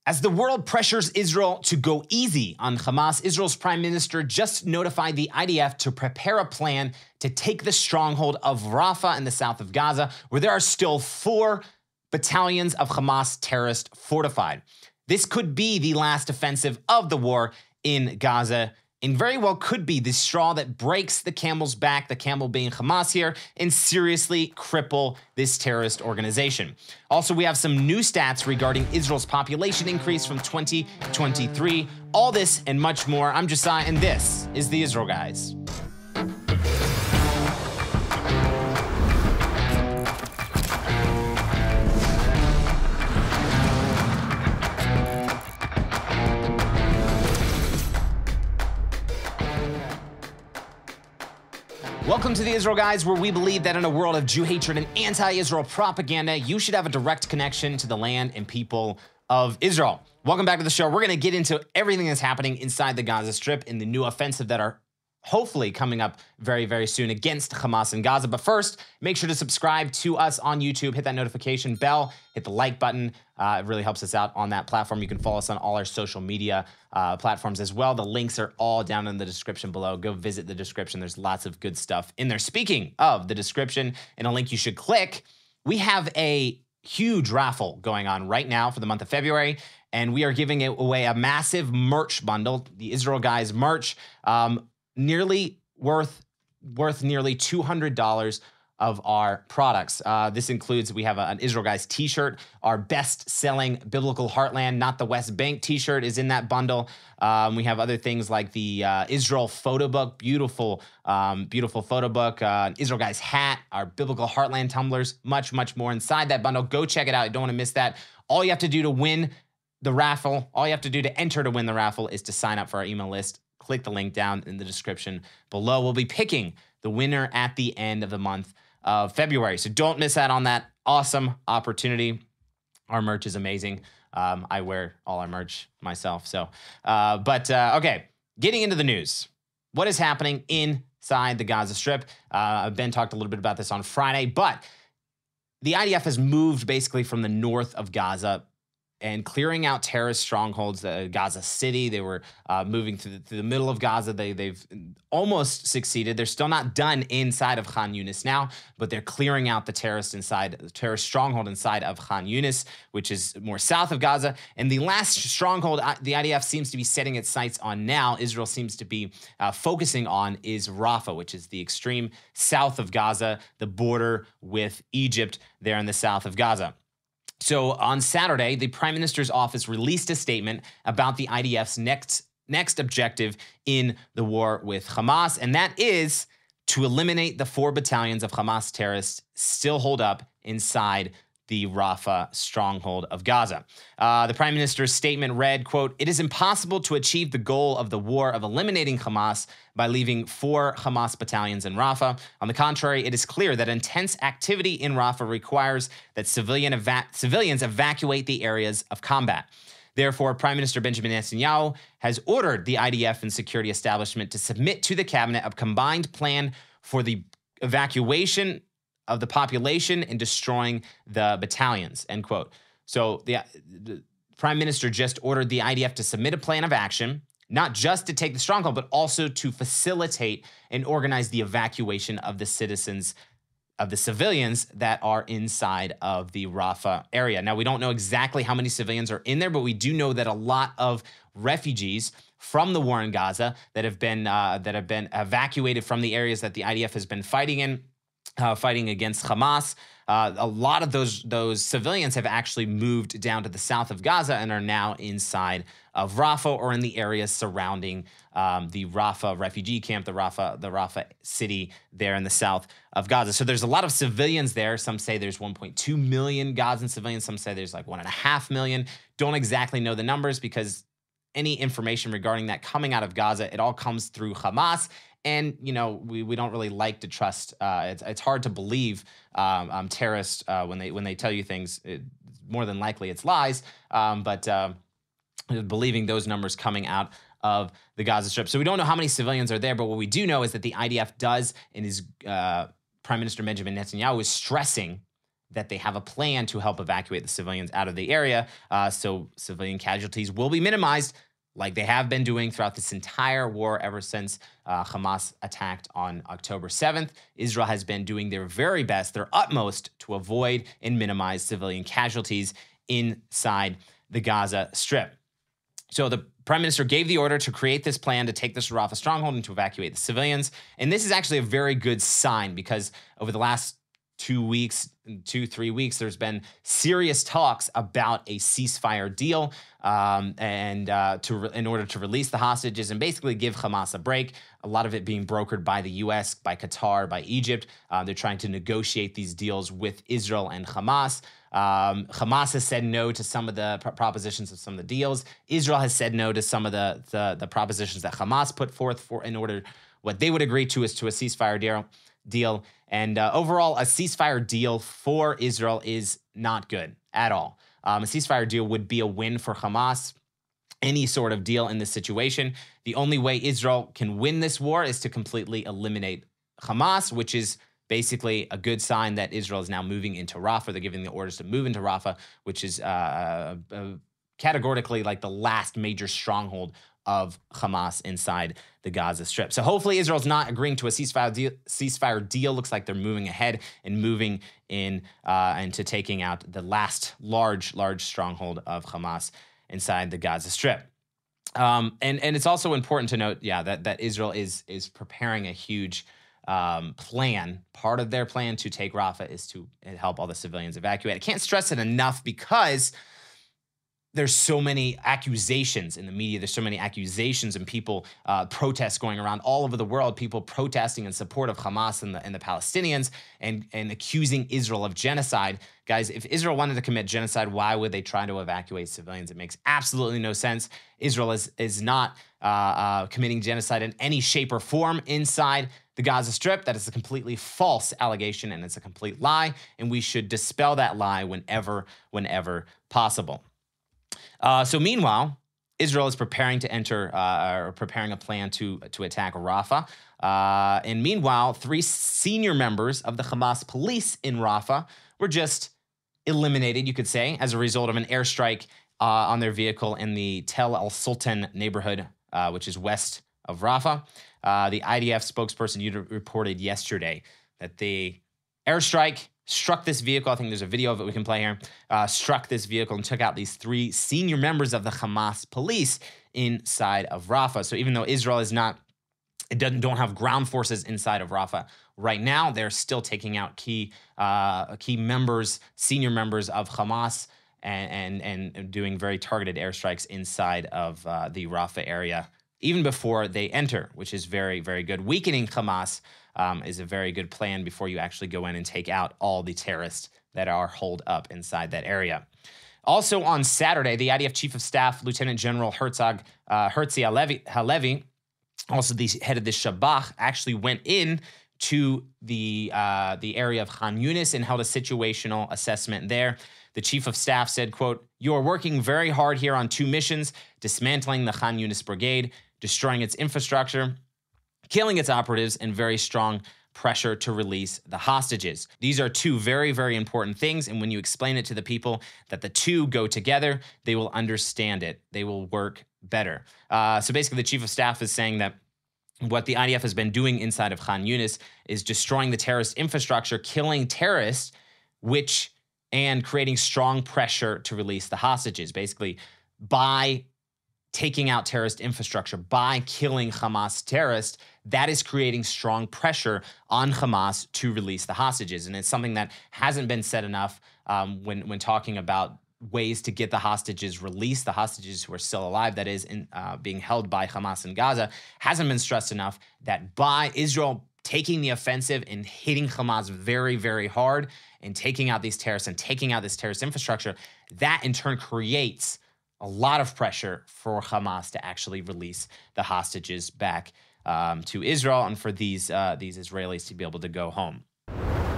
As the world pressures Israel to go easy on Hamas, Israel's prime minister just notified the IDF to prepare a plan to take the stronghold of Rafah in the south of Gaza, where there are still 4 battalions of Hamas terrorists fortified. This could be the last offensive of the war in Gaza, and very well could be the straw that breaks the camel's back, the camel being Hamas here, and seriously cripple this terrorist organization. Also, we have some new stats regarding Israel's population increase from 2023. All this and much more. I'm Josiah, and this is the Israel Guys. Welcome to the Israel Guys, where we believe that in a world of Jew hatred and anti-Israel propaganda, you should have a direct connection to the land and people of Israel. Welcome back to the show. We're going to get into everything that's happening inside the Gaza Strip in the new offensive that are hopefully coming up very, very soon against Hamas in Gaza. But first, make sure to subscribe to us on YouTube, hit that notification bell, hit the like button. It really helps us out on that platform. You can follow us on all our social media platforms as well. The links are all down in the description below. Go visit the description. There's lots of good stuff in there. Speaking of the description and a link you should click, we have a huge raffle going on right now for the month of February, and we are giving away a massive merch bundle, the Israel Guys merch, nearly worth nearly $200 of our products. This includes, we have an Israel Guys t-shirt, our best-selling Biblical Heartland, Not the West Bank t-shirt is in that bundle. We have other things like the Israel photo book, beautiful photo book, Israel Guys hat, our Biblical Heartland tumblers, much, much more inside that bundle. Go check it out. You don't want to miss that. All you have to do to win the raffle, all you have to do to enter to win the raffle is to sign up for our email list. Click the link down in the description below. We'll be picking the winner at the end of the month of February. So don't miss out on that awesome opportunity. Our merch is amazing. I wear all our merch myself. So, okay, getting into the news. What is happening inside the Gaza Strip? Ben talked a little bit about this on Friday, but the IDF has moved basically from the north of Gaza and clearing out terrorist strongholds, Gaza City. They were moving through the middle of Gaza. They've almost succeeded. They're still not done inside of Khan Yunis now, but they're clearing out the terrorist stronghold inside of Khan Yunis, which is more south of Gaza. And the last stronghold the IDF seems to be setting its sights on now, Israel seems to be focusing on, is Rafah, which is the extreme south of Gaza, the border with Egypt there in the south of Gaza. So on Saturday, the Prime Minister's office released a statement about the IDF's next objective in the war with Hamas, and that is to eliminate the 4 battalions of Hamas terrorists still holed up inside the Rafah stronghold of Gaza. The Prime Minister's statement read, quote, "It is impossible to achieve the goal of the war of eliminating Hamas by leaving 4 Hamas battalions in Rafah. On the contrary, it is clear that intense activity in Rafah requires that civilians evacuate the areas of combat. Therefore, Prime Minister Benjamin Netanyahu has ordered the IDF and security establishment to submit to the cabinet a combined plan for the evacuation of the population and destroying the battalions," end quote. So the Prime Minister just ordered the IDF to submit a plan of action, not just to take the stronghold, but also to facilitate and organize the evacuation of the citizens, of the civilians that are inside of the Rafah area. Now, we don't know exactly how many civilians are in there, but we do know that a lot of refugees from the war in Gaza that have been evacuated from the areas that the IDF has been fighting in, fighting against Hamas. A lot of those civilians have actually moved down to the south of Gaza and are now inside of Rafah or in the areas surrounding the Rafah refugee camp, the Rafah city there in the south of Gaza. So there's a lot of civilians there. Some say there's 1.2 million Gazan civilians. Some say there's like 1.5 million. Don't exactly know the numbers because any information regarding that coming out of Gaza, it all comes through Hamas. And, you know, we don't really like to trust. It's hard to believe terrorists when they tell you things. More than likely it's lies. But believing those numbers coming out of the Gaza Strip. So we don't know how many civilians are there. But what we do know is that the IDF does, and his Prime Minister Benjamin Netanyahu is stressing that they have a plan to help evacuate the civilians out of the area, so civilian casualties will be minimized, like they have been doing throughout this entire war ever since Hamas attacked on October 7th. Israel has been doing their very best, their utmost, to avoid and minimize civilian casualties inside the Gaza Strip. So the Prime Minister gave the order to create this plan to take this Rafah stronghold and to evacuate the civilians. And this is actually a very good sign, because over the last 3 weeks, there's been serious talks about a ceasefire deal in order to release the hostages and basically give Hamas a break. A lot of it being brokered by the U.S., by Qatar, by Egypt. They're trying to negotiate these deals with Israel and Hamas. Hamas has said no to some of the propositions of some of the deals. Israel has said no to some of the propositions that Hamas put forth in order what they would agree to is to a ceasefire deal. And overall, a ceasefire deal for Israel is not good at all. A ceasefire deal would be a win for Hamas. Any sort of deal in this situation. The only way Israel can win this war is to completely eliminate Hamas, which is basically a good sign that Israel is now moving into Rafah. They're giving the orders to move into Rafah, which is categorically like the last major stronghold of Hamas inside the Gaza Strip. So hopefully Israel's not agreeing to a ceasefire deal. Looks like they're moving ahead and moving in into taking out the last large stronghold of Hamas inside the Gaza Strip. And it's also important to note, that Israel is preparing a huge plan. Part of their plan to take Rafah is to help all the civilians evacuate. I can't stress it enough, because there's so many accusations in the media. There's so many accusations and people, protests going around all over the world, people protesting in support of Hamas and the Palestinians and accusing Israel of genocide. Guys, if Israel wanted to commit genocide, why would they try to evacuate civilians? It makes absolutely no sense. Israel is not committing genocide in any shape or form inside the Gaza Strip. That is a completely false allegation, and it's a complete lie, and we should dispel that lie whenever possible. So meanwhile, Israel is preparing to enter, or preparing a plan to attack Rafah. And meanwhile, 3 senior members of the Hamas police in Rafah were just eliminated, you could say, as a result of an airstrike on their vehicle in the Tel Al Sultan neighborhood, which is west of Rafah. The IDF spokesperson reported yesterday that the airstrike struck this vehicle. I think there's a video of it we can play here. Struck this vehicle and took out these 3 senior members of the Hamas police inside of Rafah. So even though Israel don't have ground forces inside of Rafah right now, they're still taking out key members, senior members of Hamas, and doing very targeted airstrikes inside of the Rafah area, even before they enter, which is very, very good. Weakening Hamas is a very good plan before you actually go in and take out all the terrorists that are holed up inside that area. Also on Saturday, the IDF Chief of Staff, Lieutenant General Herzi Halevi, also the head of the Shabach, actually went in to the area of Khan Yunis and held a situational assessment there. The Chief of Staff said, quote, "You are working very hard here on 2 missions, dismantling the Khan Yunis brigade, destroying its infrastructure, killing its operatives, and very strong pressure to release the hostages. These are 2 very, very important things, and when you explain it to the people that the 2 go together, they will understand it. They will work better." So basically, the Chief of Staff is saying that what the IDF has been doing inside of Khan Yunis is destroying the terrorist infrastructure, killing terrorists, and creating strong pressure to release the hostages. Basically, by taking out terrorist infrastructure, by killing Hamas terrorists, that is creating strong pressure on Hamas to release the hostages. And it's something that hasn't been said enough when talking about ways to get the hostages released, the hostages who are still alive, that is, being held by Hamas in Gaza. Hasn't been stressed enough that by Israel taking the offensive and hitting Hamas very, very hard and taking out these terrorists and taking out this terrorist infrastructure, that in turn creates a lot of pressure for Hamas to actually release the hostages back to Israel and for these Israelis to be able to go home.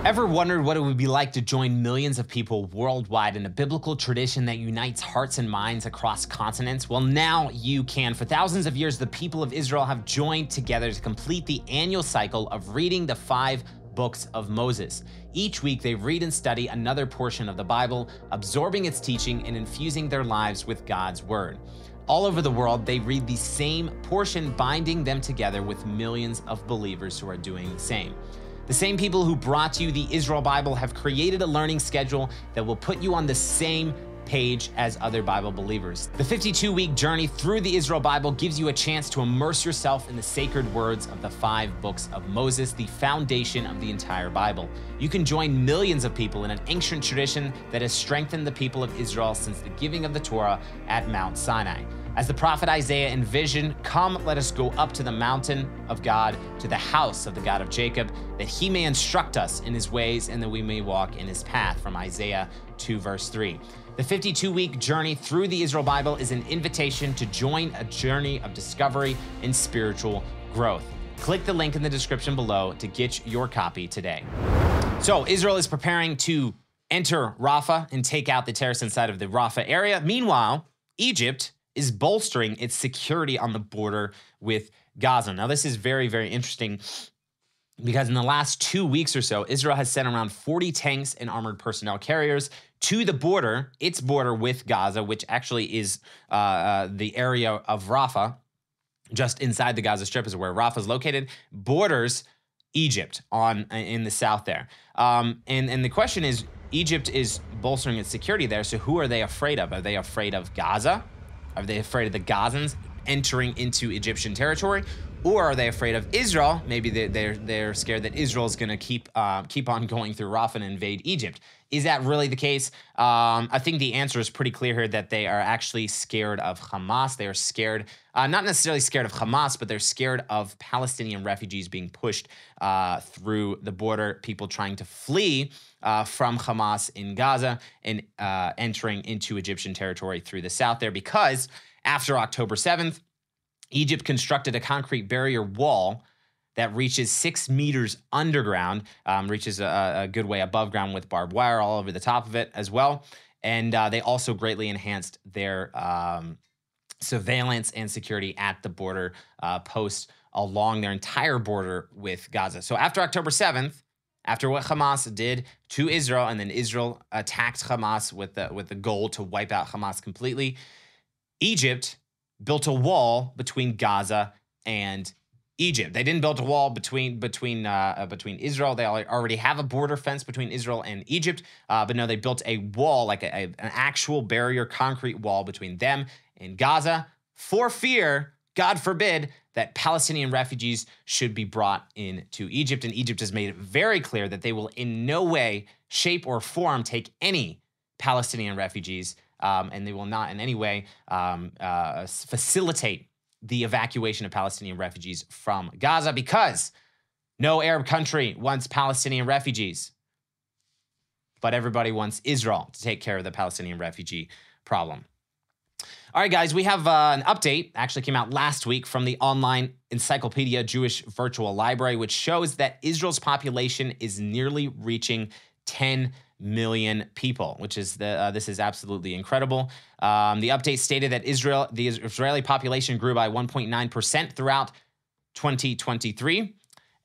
Ever wondered what it would be like to join millions of people worldwide in a biblical tradition that unites hearts and minds across continents? Well, now you can. For thousands of years, the people of Israel have joined together to complete the annual cycle of reading the 5 books of Moses. Each week, they read and study another portion of the Bible, absorbing its teaching and infusing their lives with God's word. All over the world, they read the same portion, binding them together with millions of believers who are doing the same. The same people who brought you the Israel Bible have created a learning schedule that will put you on the same page as other Bible believers. The 52-week journey through the Israel Bible gives you a chance to immerse yourself in the sacred words of the 5 books of Moses, the foundation of the entire Bible. You can join millions of people in an ancient tradition that has strengthened the people of Israel since the giving of the Torah at Mount Sinai. As the prophet Isaiah envisioned, "Come, let us go up to the mountain of God, to the house of the God of Jacob, that he may instruct us in his ways and that we may walk in his path," from Isaiah 2 verse 3. The 52-week journey through the Israel Bible is an invitation to join a journey of discovery and spiritual growth. Click the link in the description below to get your copy today. So Israel is preparing to enter Rafah and take out the terrorists inside of the Rafah area. Meanwhile, Egypt is bolstering its security on the border with Gaza. Now, this is very, very interesting because in the last 2 weeks or so, Israel has sent around 40 tanks and armored personnel carriers to the border, its border with Gaza, which actually is the area of Rafah, just inside the Gaza Strip is where Rafah is located, borders Egypt in the south there. And the question is, Egypt is bolstering its security there, so who are they afraid of? Are they afraid of Gaza? Are they afraid of the Gazans entering into Egyptian territory? Or are they afraid of Israel? Maybe they're scared that Israel is going to keep on going through Rafah and invade Egypt. Is that really the case? I think the answer is pretty clear here that they are actually scared of Hamas. They are scared, not necessarily scared of Hamas, but they're scared of Palestinian refugees being pushed through the border, people trying to flee from Hamas in Gaza and entering into Egyptian territory through the south there, because after October 7th, Egypt constructed a concrete barrier wall that reaches 6 meters underground, reaches a good way above ground with barbed wire all over the top of it as well. And they also greatly enhanced their surveillance and security at the border posts along their entire border with Gaza. So after October 7th, after what Hamas did to Israel, and then Israel attacked Hamas with the goal to wipe out Hamas completely, Egypt built a wall between Gaza and Egypt. They didn't build a wall between Israel. They already have a border fence between Israel and Egypt, but no, they built a wall, like an actual barrier, concrete wall between them and Gaza, for fear, God forbid, that Palestinian refugees should be brought into Egypt. And Egypt has made it very clear that they will in no way, shape, or form take any Palestinian refugees, and they will not in any way facilitate the evacuation of Palestinian refugees from Gaza, because no Arab country wants Palestinian refugees, but everybody wants Israel to take care of the Palestinian refugee problem. All right, guys, we have an update, actually came out last week, from the online Encyclopedia Jewish Virtual Library, which shows that Israel's population is nearly reaching 10 million people, which is this is absolutely incredible. The update stated that the Israeli population grew by 1.9% throughout 2023,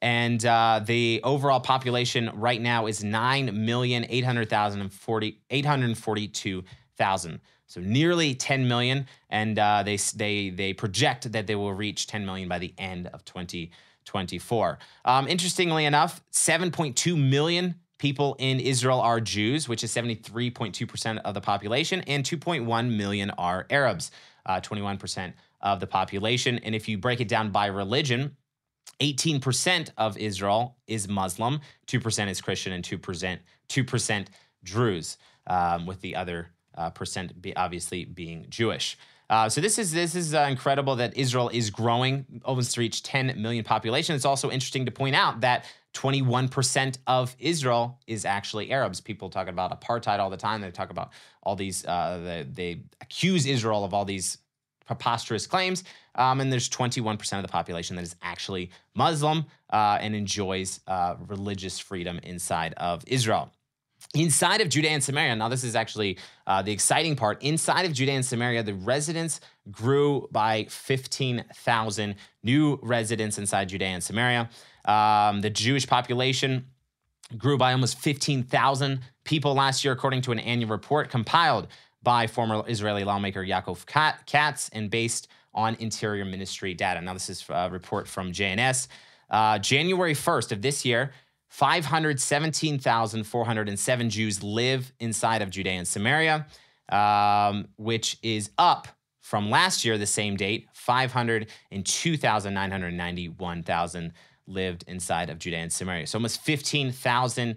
and the overall population right now is 9,842,000. So nearly 10 million, and they project that they will reach 10 million by the end of 2024. Interestingly enough, 7.2 million people in Israel are Jews, which is 73.2% of the population, and 2.1 million are Arabs, 21% of the population. And if you break it down by religion, 18% of Israel is Muslim, 2% is Christian, and 2% Druze, with the other percent obviously being Jewish. So this is incredible that Israel is growing, almost to reach 10 million population. It's also interesting to point out that 21% of Israel is actually Arabs. People talk about apartheid all the time. They talk about all these, they accuse Israel of all these preposterous claims. And there's 21% of the population that is actually Muslim and enjoys religious freedom inside of Israel. Inside of Judea and Samaria, now this is actually the exciting part. Inside of Judea and Samaria, the residents grew by 15,000 new residents inside Judea and Samaria. The Jewish population grew by almost 15,000 people last year, according to an annual report compiled by former Israeli lawmaker Yaakov Katz and based on Interior Ministry data. Now, this is a report from JNS. January 1st of this year, 517,407 Jews live inside of Judea and Samaria, which is up from last year, the same date, 502,991 lived inside of Judea and Samaria. So almost 15,000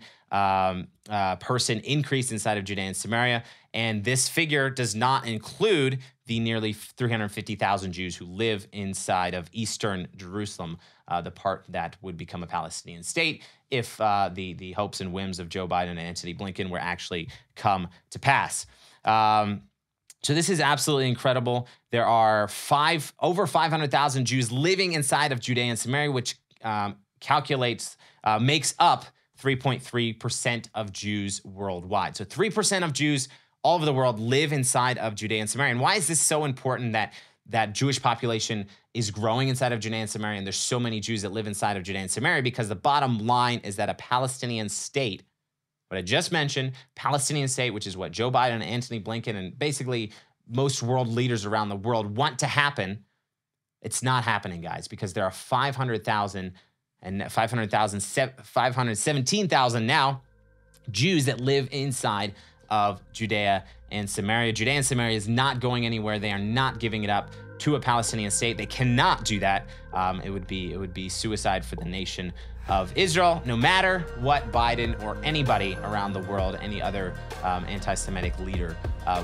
person increase inside of Judea and Samaria. And this figure does not include the nearly 350,000 Jews who live inside of eastern Jerusalem, the part that would become a Palestinian state if the hopes and whims of Joe Biden and Antony Blinken were actually come to pass. So this is absolutely incredible. There are over 500,000 Jews living inside of Judea and Samaria, which makes up 3.3% of Jews worldwide. So 3% of Jews all over the world live inside of Judea and Samaria. And why is this so important that Jewish population is growing inside of Judea and Samaria, and there's so many Jews that live inside of Judea and Samaria? Because the bottom line is that a Palestinian state, what I just mentioned, Palestinian state, which is what Joe Biden and Antony Blinken and basically most world leaders around the world want to happen, it's not happening, guys, because there are 517,000 now Jews that live inside of Judea and Samaria. Judea and Samaria is not going anywhere. They are not giving it up to a Palestinian state. They cannot do that. It would be suicide for the nation of Israel, no matter what Biden or anybody around the world, any other anti-Semitic leader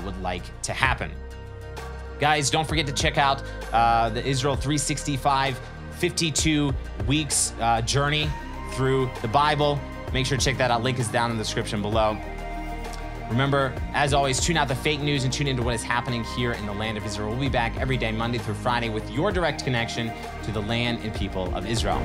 would like to happen. Guys, don't forget to check out the Israel 365 52 weeks journey through the Bible. Make sure to check that out. Link is down in the description below. Remember, as always, tune out the fake news and tune into what is happening here in the land of Israel. We'll be back every day, Monday through Friday, with your direct connection to the land and people of Israel.